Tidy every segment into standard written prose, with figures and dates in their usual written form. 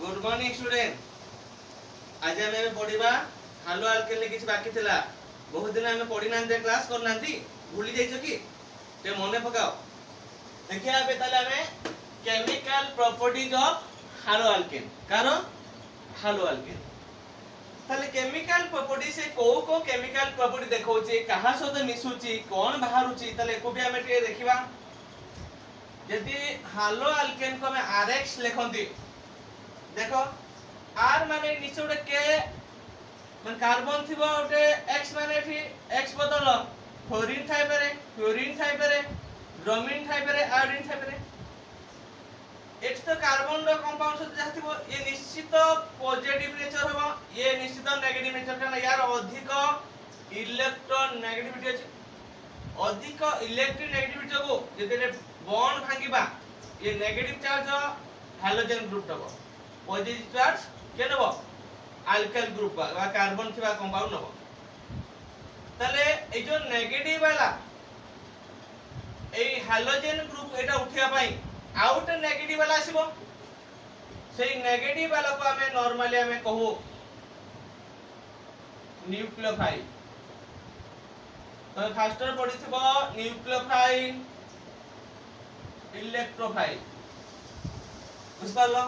Good morning student. आज आम पढ़ा हालो आल्केन किसी बाकी थिला। बहुत दिन आम पढ़ी ना क्लास करना भूली जाइछ कि ते मने पकाओ। देखिए अबे ताले आमे chemical properties of hello Alcaine कारण हालो आल्केन ताले केमिकल प्रॉपर्टी से को केमिकल प्रॉपर्टी देखौची कहा सहित मिसुची कोन बाहरुची ताले को भी आमे टे देखिबा। यदि हालो आल्केन को में आरएक्स लिखंती देखो आर माने निचे उडे के मन कार्बन थिबो उडे एक्स माने थी एक्स बदल फ्लोरीन थाई पारे फ्लोरीन थाई पारे ब्रोमीन थाई पारे आयोडीन थाई पारे। एट तो कार्बन रो कंपाउंड सहित जा थिबो ये निश्चित पॉजिटिव नेचर होबो ये निश्चित नेगेटिव नेचर कारण यार अधिक इलेक्ट्रॉन नेगेटिविटी अछि। अधिक इलेक्ट्रिक नेगेटिविटी जगो जदि बॉन्ड भांगीबा ये नेगेटिव चार्ज हाइड्रोजन ग्रुप दबो पॉजिटिव चार्ज के नबो अल्काइल ग्रुप बा कार्बन थिबा कंपाउंड नबो। तले ए जो नेगेटिव वाला ए हाइड्रोजन ग्रुप एटा उठिया पई आउट नेगेटिव वाला आसीबो सेही नेगेटिव वाला को हमें नॉर्मली हमें कहू न्यूक्लियोफाइल। तो फास्टर पड़ी थिबो न्यूक्लियोफाइल इलेक्ट्रोफाइल बुझ पारलो।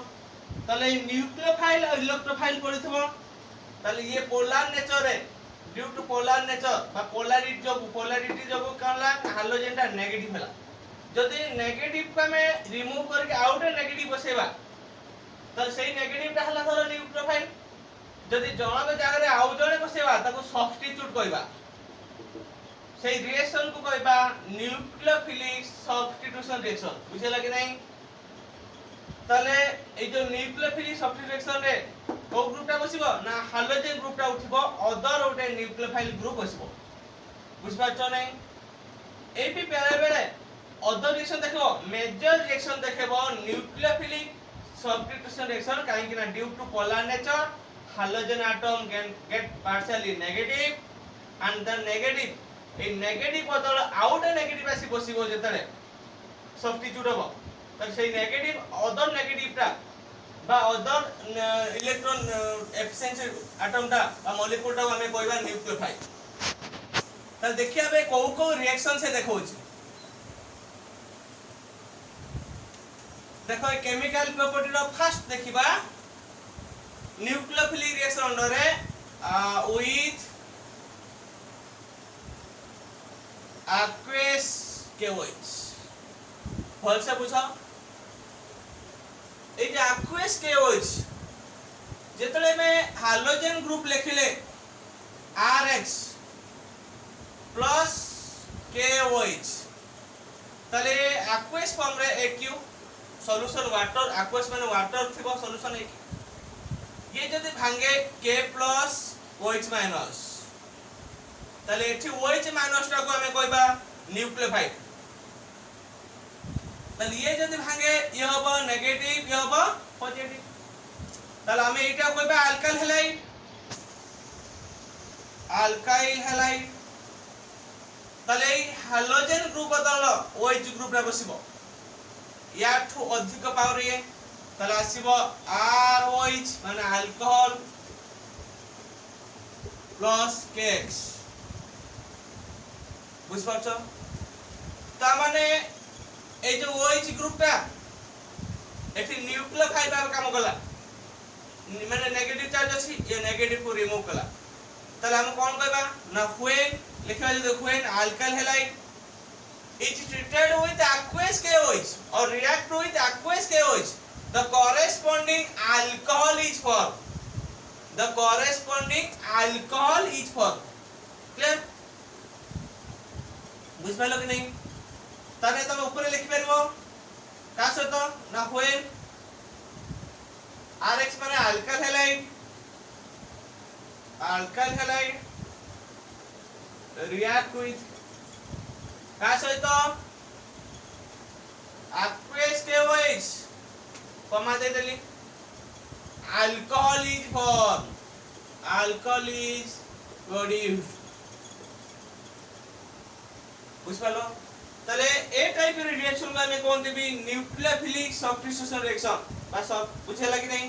ताले न्यूक्लियोफाइल और इलेक्ट्रोफाइल पड़ी थिबो ताले ये पोलर नेचर है ड्यू टू पोलर नेचर बा पोलैरिटी जो काला हाइड्रोजन टा नेगेटिव हला। जदि नेगेटिव का में रिमूव करके आउट नेगेटिव बसेबा त सेही नेगेटिव टा हला धरो न्यूक्लियोफाइल। जदि जणक जगह रे आउ जणे बसेबा ताको सब्स्टिट्यूट कहबा सेही रिएक्शन को कहबा न्यूक्लियोफिलिक सब्स्टिट्यूशन रिएक्शन बुझे लगे नहीं। ताले ए जो न्यूक्लियोफिलिक सब्स्टिट्यूशन रे को ग्रुपटा बसिबो ना हाइड्रोजन ग्रुपटा उठिबो अदर ओटे न्यूक्लियोफाइल ग्रुप बसिबो बुझ पाछो नहीं। ए भी बेले बेले अदर रिएक्शन देखो मेजर रिएक्शन देखबो न्यूक्लियोफिलिक सब्स्टिट्यूशन रिएक्शन काहे कि ना due to polar nature hydrogen atom get partially negative and the negative ए नेगेटिव बदल आउट नेगेटिव आसी बसिबो जेतले सब्स्टिट्यूट हो त सेही नेगेटिव अदर नेगेटिव टा बा अदर इलेक्ट्रॉन एफिशिएंसी एटम टा बा मॉलिक्यूल टा हमें कहबा न्यूक्लियोफाइल। त देखिया बे को रिएक्शन से देखौची देखो केमिकल प्रॉपर्टी रो फर्स्ट देखिबा न्यूक्लियोफिलिक रिएक्शन अंडर रे विथ aqueous KOH भल से पूछो ए जे aqueous KOH जेतले में हाइड्रोजन ग्रुप लिखिले RX प्लस KOH तले aqueous फॉर्म रे AQ सॉल्यूशन वाटर aqueous माने वाटर थिबो सॉल्यूशन ये जदि भांगे K प्लस OH माइनस ताले एठी OH माइनस टा को हमें कहबा न्यूक्लियोफाइल। ताले ये जदि भांगे ये होबो नेगेटिव ये होबो पॉजिटिव ताले हमें एटा कहबा अल्काइल हैलाइड अल्काइल हैलाइड। ताले हाइड्रोजन ग्रुप बदल OH ग्रुप रे बसिबो या ठो अधिक पावर ये ताले आसीबो ROH माने अल्कोहल प्लस KX बुझ पाछो। ता माने ए जो OH ग्रुप टा एठी न्यूक्लियोफाइल बा काम कला माने नेगेटिव चार्ज अछि ये नेगेटिव को रिमूव कला तले हम कोन कहबा ना व्हेन लिखबा जे when alkyl halide is treated with aqueous KOH or react with aqueous KOH the corresponding alcohol is formed the corresponding alcohol is formed clear बुझ पाइलो कि नहीं। तने तुम ऊपर लिखि परबो का सतो ना व्हेन RX माने अल्काइल हैलाइड react with का सहित aqueous KOH कमा दे देली alcohol is formed alcohol is produced बुझ पालो। तले ए टाइप रे रिएक्शन में कौन देबी न्यूक्लियोफिलिक सब्स्टिट्यूशन रिएक्शन बस सब पूछे लगी नहीं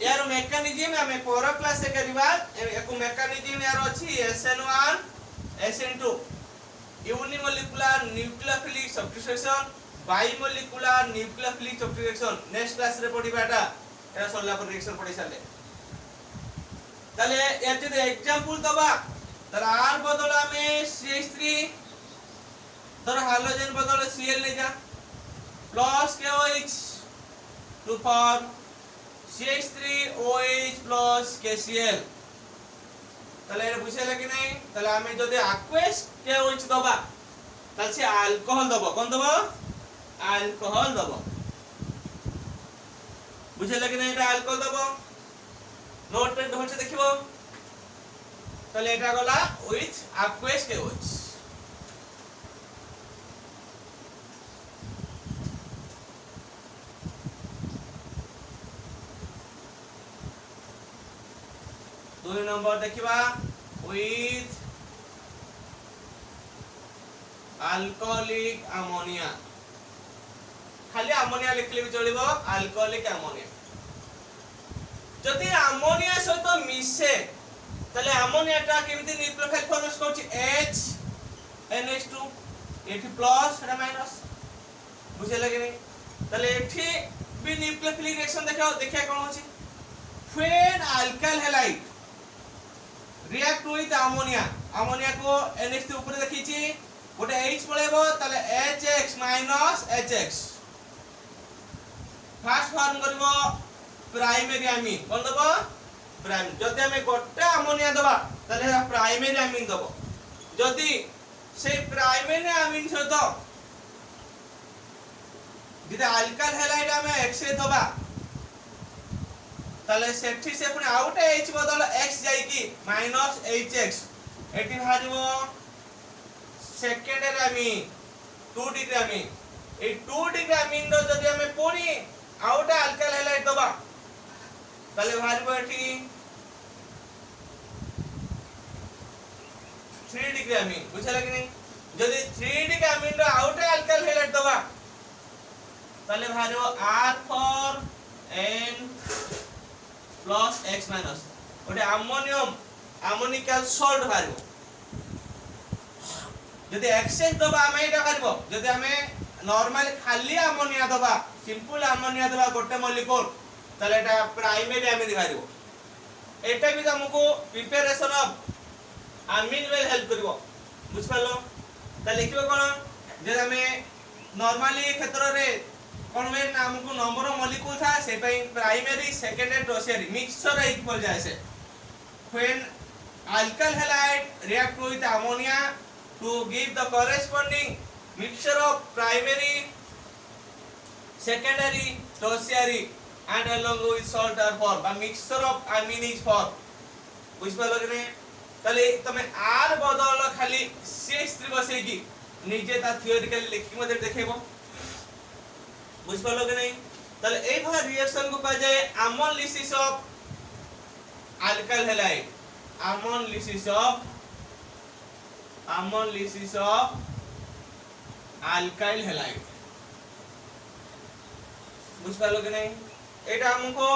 यार मेकानिज्म हमें पर क्लास से करबा एको मेकानिज्म यार अछि SN1 SN2 unimolecular nucleophilic substitution bimolecular nucleophilic substitution next class रे पढिबाटा एरा सरला पर रिएक्शन पढि साले ताले यार जदि एग्जांपल दबा तर R बदला में CH3 तर हाइड्रोजन बदले Cl ले जा plus KOH to form CH3OH plus KCl তাহলে এটা বুঝাইলা কি নাই তাহলে আমি যদি aqueous KOH দবা তাহলে সে অ্যালকোহল দব কোন দব অ্যালকোহল দব বুঝাইলা কি নাই এটা অ্যালকোহল দব নোট রে ধরছে দেখিবো তাহলে এটা গলা উইথ aqueous KOH দুই নম্বর দেখিবা উইথ अल्कोहलिक अमोनिया खाली अमोनिया लिखले भी चलिबो अल्कोहलिक अमोनिया जदि अमोनिया सहित मिसे तले अमोनियाटा केमिति न्यूक्लियोफाइल फॉर्मेशन करछि H NH2 एठी प्लस एटा माइनस बुझे लगे नहीं तले एठी भी न्यूक्लियोफिलिक रिएक्शन देखिया कोन होछि when alkyl halide react with ammonia ammonia को NH2 ऊपर देखिछि गोटे H पळेबो तले HX HX फास्ट फॉर्म करबो प्राइमरी अमीन कोन दबो प्राइम जदि हमें गोटे अमोनिया दबा तले प्राइमरी अमीन दबो जदि से प्राइमरी अमीन सहित जदि अल्काइल हैलाइड हमें X दबा ताले सेठी से पुनी आउट H बदल X जाई की -HX एटी भारिबो सेकेंडरी अमीन 2 डिग्री अमीन ए 2 डिग्री अमीन रो जदि हमें पुनी आउट अल्काइल हैलाइड दबा ताले भारिबो एटी 3 डिग्री अमीन बुझला कि नहीं जदि 3 डिग्री अमीन रो आउट अल्काइल हैलाइड दबा ताले भारिबो R for N plus X minus ओटे अमोनियम अमोनिकल सॉल्ट भारिबो जदि एक्सेस दबा हमें एटा करबो जदि हमें नॉर्मल खाली अमोनिया दबा सिंपल अमोनिया दबा गोटे मॉलिक्यूल तले एटा प्राइमरी अमीन भारिबो एटा भी हमको preparation of amine will help करबो बुझ पालो त लिखिबो कोन जे हमें नॉर्मली क्षेत्र रे कोन में हमको नंबर ऑफ मॉलिक्यूल था से पे primary secondary tertiary mixture equal जाय से when alkyl halide react with ammonia to give the corresponding mixture of primary secondary tertiary and along with salt are formed a mixture of amine is formed बुझ पालो कि नहीं तले तमे R बदल खाली CH3 बसै की निजे ता थियोरिटिकली लिखि मते देखेबो बुझ पालो कि नहीं तले ए भा रिएक्शन को कह जाए ammonolysis of alkyl halide ammonolysis of alkyl halide बुझ पालो कि नहीं एटा हमको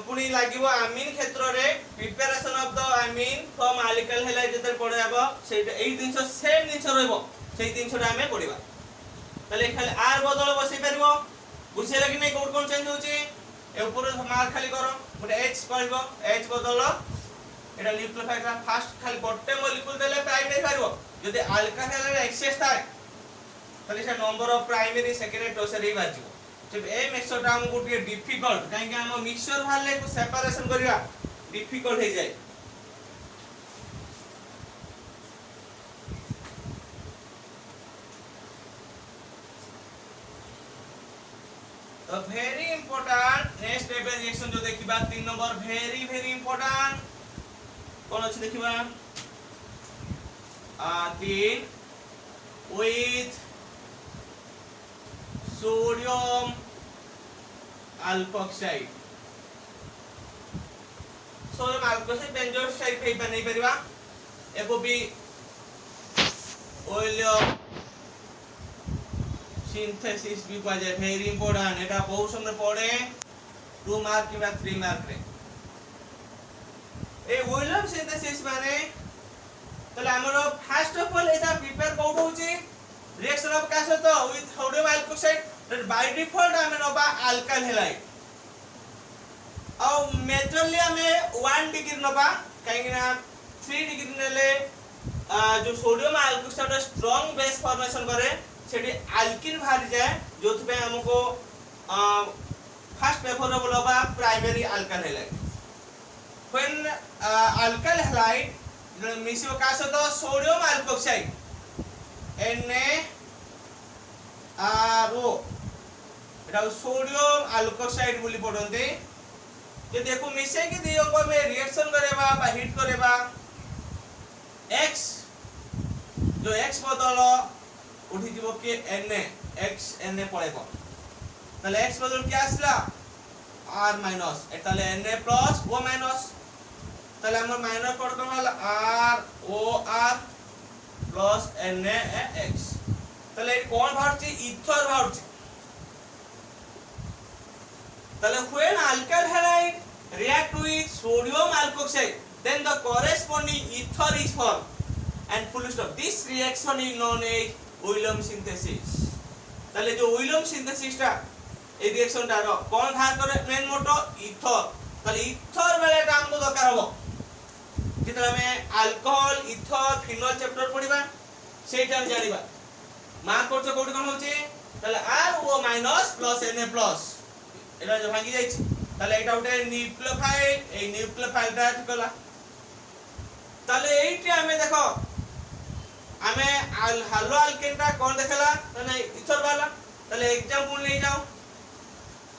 पुनी लागिवो अमीन क्षेत्र रे preparation of the amine from alkyl halide जते पढे आबो सेटा एई दिनस सेम दिनस रहबो सेई दिनसटा हमें पढिबा तले खाली R बदल बसै परबो बुझेला कि नहीं कोड कोन चेंज होची ए ऊपर मार्क खाली करो गोटे H कहबो H बदल एटा न्यूक्लियोफाइल का फास्ट खाली गोटे मॉलिक्यूल देले प्राइमरी पारबो जदि अल्काइल हैलाइड एक्सेस थाए तले से number of primary secondary tertiary बाजिबो जब ए मिक्सचर टा हमको ଟିକେ डिफिकल्ट काहे कि हम मिक्सचर भाले को सेपरेशन करिया डिफिकल्ट हो जाए तो वेरी इंपोर्टेंट नेक्स्ट रिएक्शन जो देखिबा 3 नंबर वेरी वेरी इंपोर्टेंट कोन अछि देखिबा 3 with sodium alkoxide sodium alkoxide benzoxide पे नहीं परिबा एको भी ऑयल सिंथेसिस भी कह जाए वेरी इंपोर्टेंट एटा बहुत समय पड़े 2 मार्क किबा 3 मार्क रे ए विलियम सिंथेसिस माने तले हमरो first of all Etah prepare code होची रिएक्शन ऑफ का सहित with sodium alkoxide by default हमें नबा अल्काइल हैलाइड और मेजरली हमें 1 डिग्री नबा काहेकि ना 3 डिग्री नेले जो sodium alkoxide strong base formation करे सेठी अल्किन बाहर जाए जोथ पे हमको फर्स्ट प्रेफरेबल होबा primary alkyl halide when alkyl halide मिसियो का सहित सोडियम अल्कोक्साइड NaRO एटा सोडियम अल्कोक्साइड बोली पडंते जे देखो मिसे के दियो को में रिएक्शन करेबा बा हिट करेबा X जो X बदल उठी जीवो के Na X Na पळेबो तले X बदल क्या आसला R माइनस एताले Na प्लस O माइनस तले हमर माइनर कोड कोन हला R O R plus NaX तले कोन बाहरची इथर बाहरची तले when alkyl halide react with sodium alkoxide then the corresponding ether is formed and full stop this reaction is known as Williams synthesis तले जो Williams synthesis टा ए reaction टा रो कोन बाहर करे main motto ether तले ether बेले टा हमको दरकार हो जितला में अल्कोहल इथर फिनोल चैप्टर पढिबा सेटा हम जानिबा मार्क करछो कोड कोन होची तले RO minus plus Na plus iota जो भांगी जाईछि तले एटा उठे न्यूक्लियोफाइल ए न्यूक्लियोफाइल टा ठिकला तले एठी हमें देखो हमें हालो अल्केन टा कोन देखला तने इथर वाला तले एग्जांपल ले जाओ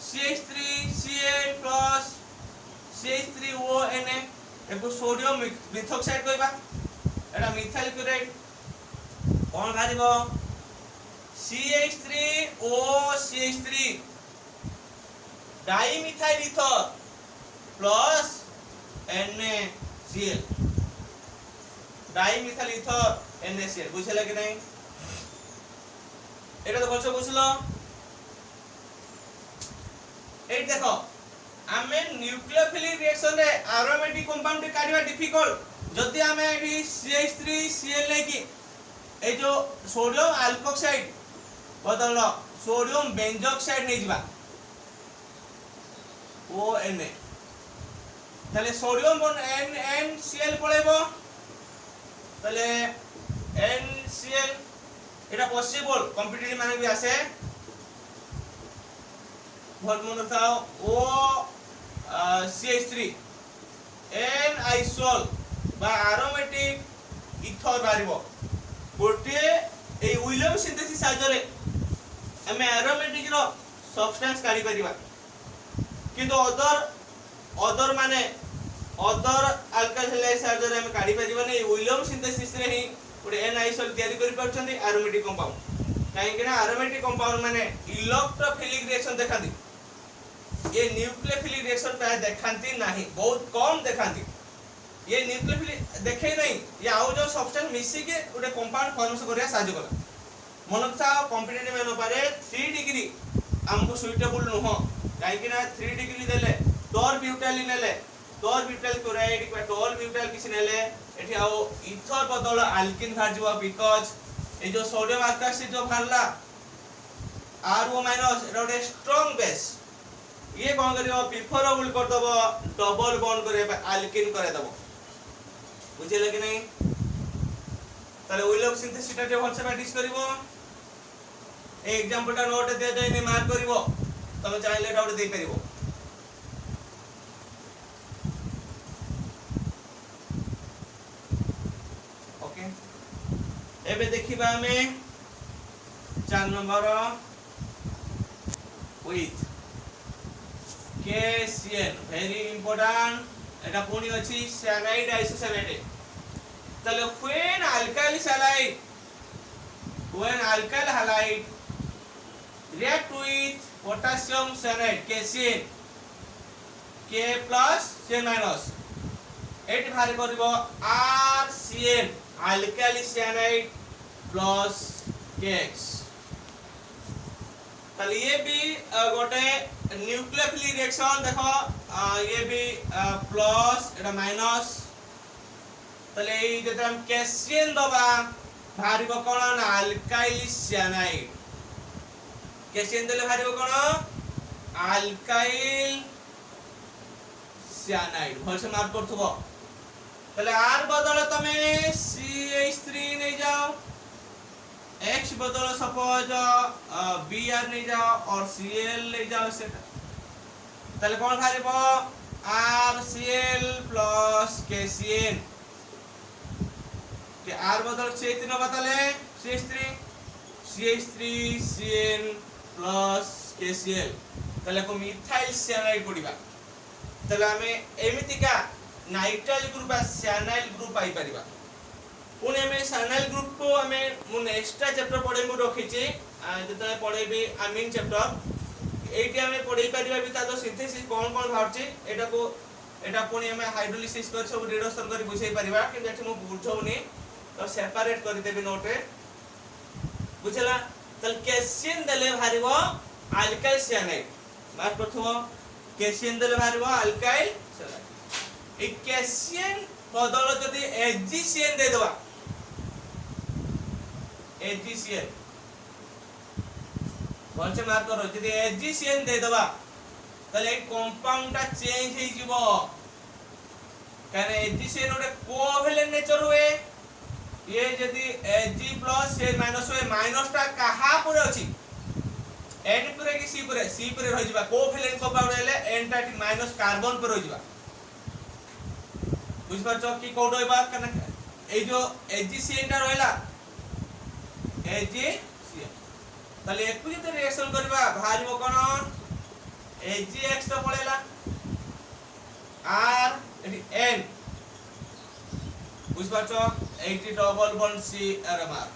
CH3Cl प्लस CH3ONa एको सोडियम मिथॉक्साइड कहबा एटा मिथाइल क्लोराइड कोन बारिबो CH3OCH3 dimethyl ether plus NaCl dimethyl ether NaCl बुझला कि नहीं एटा तो बोलछो बुझलो ए देखो आमे न्यूक्लियोफिलिक रिएक्शन रे एरोमेटिक कंपाउंड काढिबा डिफिकल्ट जदी आमे एठी CH3Cl ले की ए जो सोडियम अल्कोक्साइड बदल सोडियम बेंजोक्साइड नै जिबा ONa तले सोडियम बन NCl पळेबो तले NCl एटा पॉसिबल कॉम्पिटिटिव माने भी आसे बहुत मन थाओ O CH3 N आइसोल बा एरोमेटिक इथर बारिबो गोटे ए विलियम सिंथेसिस साजरे हमें एरोमेटिक रो सब्सटेंस काढी परिबा किंतु अदर माने अदर अल्काइल हैलाइड साजरे हमें काढी परिबा नै विलियम सिंथेसिस रे ही गोटे N आइसोल तयारी करि परछन्ती एरोमेटिक कंपाउंड काहे कि ना एरोमेटिक कंपाउंड माने इलेक्ट्रोफिलिक रिएक्शन देखाती ये न्यूक्लियोफिलिक रिएक्शन पे देखांती नहीं बहुत कम देखांती ये न्यूक्लियोफिलिक देखे नहीं ये आउ जो सब्सटेंस मिसी के उडे कंपाउंड फॉर्मेशन करिया साज कला मन था कॉम्पिटिटिव में न पारे 3 डिग्री हमको सुइटेबल न हो काहे कि ना 3 डिग्री देले टॉर ब्यूटाइल नेले टॉर ब्यूटाइल क्लोराइड का टॉर ब्यूटाइल किछ नेले एठी आउ इथर बदल अल्किन भार जवा बिकॉज़ ए जो सोडियम अल्कोक्साइड जो भारला RO- एटा उडे स्ट्रांग बेस ये कोन करियो प्रिफरेबल कर दबो डबल बॉन्ड करे अल्किन करे दबो बुझिले कि नहीं ताले विलियम सिंथेसिस टा जे भलसे प्रैक्टिस करिवो ए एग्जांपल टा नोट दे जाय नि मार्क करिवो तमे चाहिले डाउट दे परिवो ओके एबे देखिबा हमें 4 number with KCl very important एटा पुनी अछि साइनाइड आइसोसाइनाइड तले when alkyl halide react with potassium cyanide KCl K plus Cl minus एट भारे करबो RCl alkyl cyanide plus KX तले ये भी गोटे न्यूक्लियोफिलिक रिएक्शन देखो ये भी प्लस एटा माइनस तले এই যেটা हम कैसियन दबा भारिबो कोन ना अल्काइल साइनाइड कैसियन देले भारिबो कोन अल्काइल साइनाइड भल से मार्क करथबो तले आर बदल तमे CH3 नै जाओ X बदल सपोज Br नै जाओ और Cl नै जाओ सेटा तले कोन भारिबो RCl प्लस कैसियन के आर बदल CH3 बदले CH3 CN प्लस KCl तले को मिथाइल साइनाइड पडिबा तले हमें एमितिका नाइट्राइल ग्रुप आ साइनाइल ग्रुप पाई परिबा पुणे हमें साइनाइल ग्रुप को हमें मु एक्स्ट्रा चैप्टर पढे मु रखिची जतले पढेबी अमीन चैप्टर एटी हमें पढे परिबा भी ता तो सिंथेसिस कोन कोन भाउची एटा को एटा पुणी हमें हाइड्रोलिसिस कर सब रिडक्शन कर बुझाई परिबा कि एठी मु बुझौनी तो सेपरेट कर देबी नोट रे बुझला तल कैसियन देले भारिबो अल्काइल साइनाइड मार करथबो कैसियन देले भारिबो अल्काइल साइनाइड ए कैसियन बदल जदी एजीसीएन दे दबा एजीसीएन बोलचे मार करो जदी एजीसीएन दे दबा तले कंपाउंड ता चेंज हे जिवो काने एजीसीएन ओटे कोवेलेंट नेचर हुए ये यदि Ag प्लस से माइनस हुए माइनस टा कहा पुरे अछि N पुरे कि C पुरे रहि जिबा कोवेलेंट कंपाउंड हेले N टा माइनस कार्बन पर रहि जिबा बुझ परछो कि कोड होइबा कने ए जो AgCN टा रहला AgCN तले एकु जते रिएक्शन करबा भारिबो कोन AgX तो पळेला R एटी N बुझ परछो 80 डबल बॉन्ड C RMR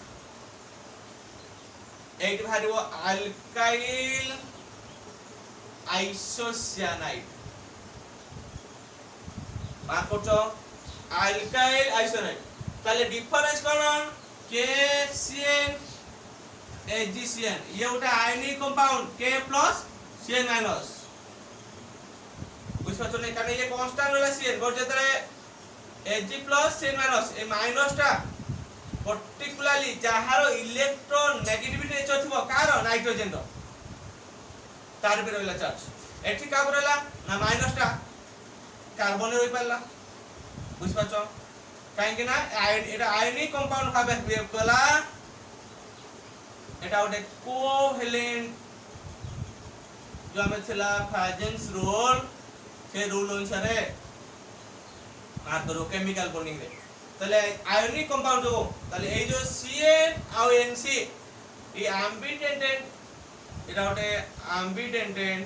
8 भारिबो अल्काइल आइसोसाइनाइड मार करछो अल्काइल आइसोसाइनाइड ताले डिफरेंस कोन KCN AgCN ये उटा ionic compound K plus CN minus बुझ परछो नै काने ये कांस्टेंट वाला CN बोल जतरे Ag प्लस CN माइनस ए माइनस टा पर्टिकुलरली जहारो इलेक्ट्रॉन नेगेटिविटी नेचर थिबो कार नाइट्रोजन रो तार पे रहला चार्ज एठी का रहला ना माइनस टा कार्बन रहि पाला बुझ पाछो काहे कि ना एटा आयनिक कंपाउंड भाबे बिहेव कला एटा ओटे कोवेलेंट जो हमें थिला फ्राजेंस रूल से रूल अनुसार मार करो केमिकल बॉन्डिंग रे तले आयनिक कंपाउंड जो तले ए जो CN आ NC ई एम्बिडेंटेंट एटा ओटे एम्बिडेंटेंट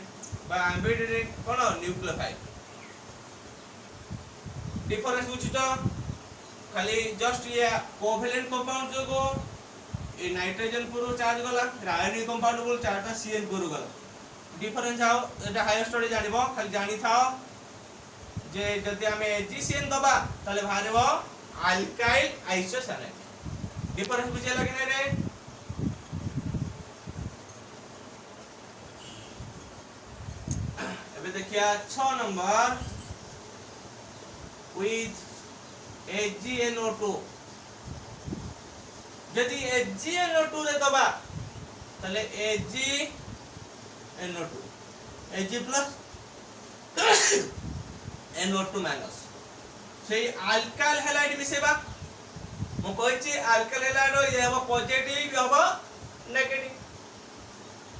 बा एम्बिडेंटेंट कोन न्यूक्लियोफाइल डिफरेंस बुझितो खाली जस्ट ये कोवेलेंट कंपाउंड जो को ए नाइट्रोजन पुरो चार्ज गला आयनिक कंपाउंड पुरो चार्ज ता CN पुरो गला डिफरेंस आओ एटा हायर स्टडी जानिबो खाली जानि थाओ जे जदि हमें AgCN दबा तले भारिबो अल्काइल आइसोसाइनाइड डिफरेंस बुझे लगे नै रे एबे देखिया 6 नंबर with AgNO2 जदि AgNO2 दे दबा तले AgNO2 Ag plus NO2 minus से अल्काइल हैलाइड मिसेबा मो कहछि अल्काइल हैलाइड रो ये हबो पॉजिटिव भी हबो नेगेटिव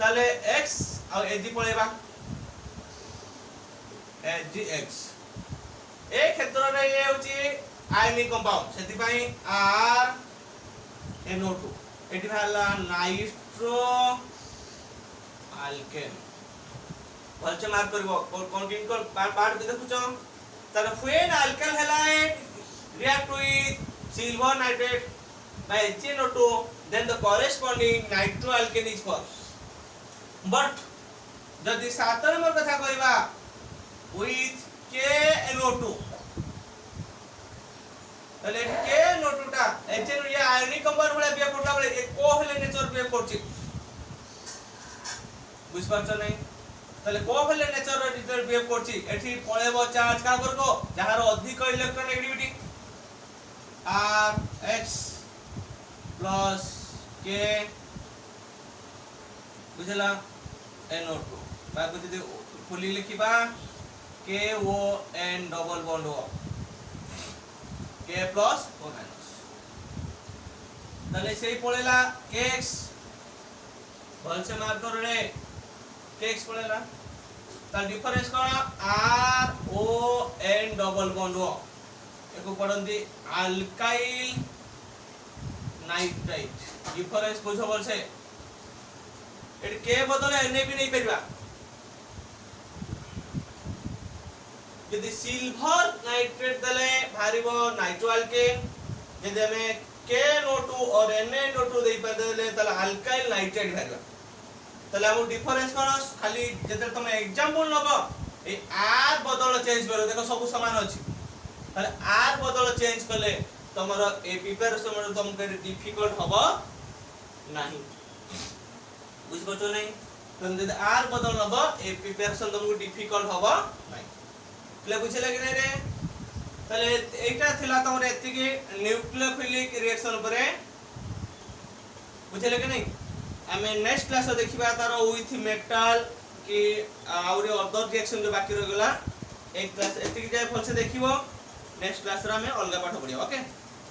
ताले X और Ag पळेबा AgX ए क्षेत्र रे ये होछि आयनिक कंपाउंड सेति पई R NO2 एटी भाला नाइट्रो अल्केन भलसे मार्क करबो कोन किन कोन पार्ट दे देखुछो ताले when alkyl halide react with silver nitrate by HNO2 then the corresponding nitroalkane is formed but जदि 7 नंबर कथा कहबा with KNO2 ताले KNO2 टा HNO ये आयनिक कंपाउंड भले बिहेव करला बले कोवेलेंट नेचर बिहेव करछि बुझ पाछो नै তাহলে কোভালেন্ট নেচার রিলেটেড বিহেভ করছি এটি পড়েব চার্জ কা করব যাହାର ଅଧିକ electron negativity r x plus k বুঝলা NO2 বা যদি ফুলি লিখিবা k o n double bond o k plus o minus তাহলে সেই পড়েলা kx বলছে মার্ক করো রে kx পড়েলা তার ডিফারেন্স কোন r o n double bond o একু পড়ন্তি আলকাইল নাইট্রাইট ডিফারেন্স বুঝো বলছে এটি কে বদলে Na भी नहीं परिबा যদি সিলভার নাইট্রেট দলে ভারিবো নাইট্রো আলকেন যদি আমি KNO2 और NaNO2 দেই পাদেলে তাহলে আলকাইল নাইট্রাইট ভারিবা তাহলে আমু ডিফারেন্স কোন খালি যেতে তুমি एग्जांपल নব এই r বদল চেঞ্জ করো দেখো সব সমান আছে তাহলে r বদল চেঞ্জ করলে তোমার এই প্রিপারেশন মানে তোমাকে ডিফিকাল্ট হবে नाही বুঝ পাচ্ছো নাই তুমি যদি r বদল নব এই প্রিপারেশন তোমাকে ডিফিকাল্ট হবে নাই তাহলে বুঝলে কি রে তাহলে এইটা থিলা তোমার এতিকি নিউক্লিওফিলিক রিঅ্যাকশন উপরে বুঝলে কি নাই আমি নেক্সট ক্লাস देखिबा तार উইথ মেটাল কি আউরে অদর রিঅ্যাকশন যে বাকি রইগলা এই ক্লাস এতিকি যাই ফলসে দেখিবো नेक्स्ट क्लास रे हमें अलग पाठ पढ़िया ओके।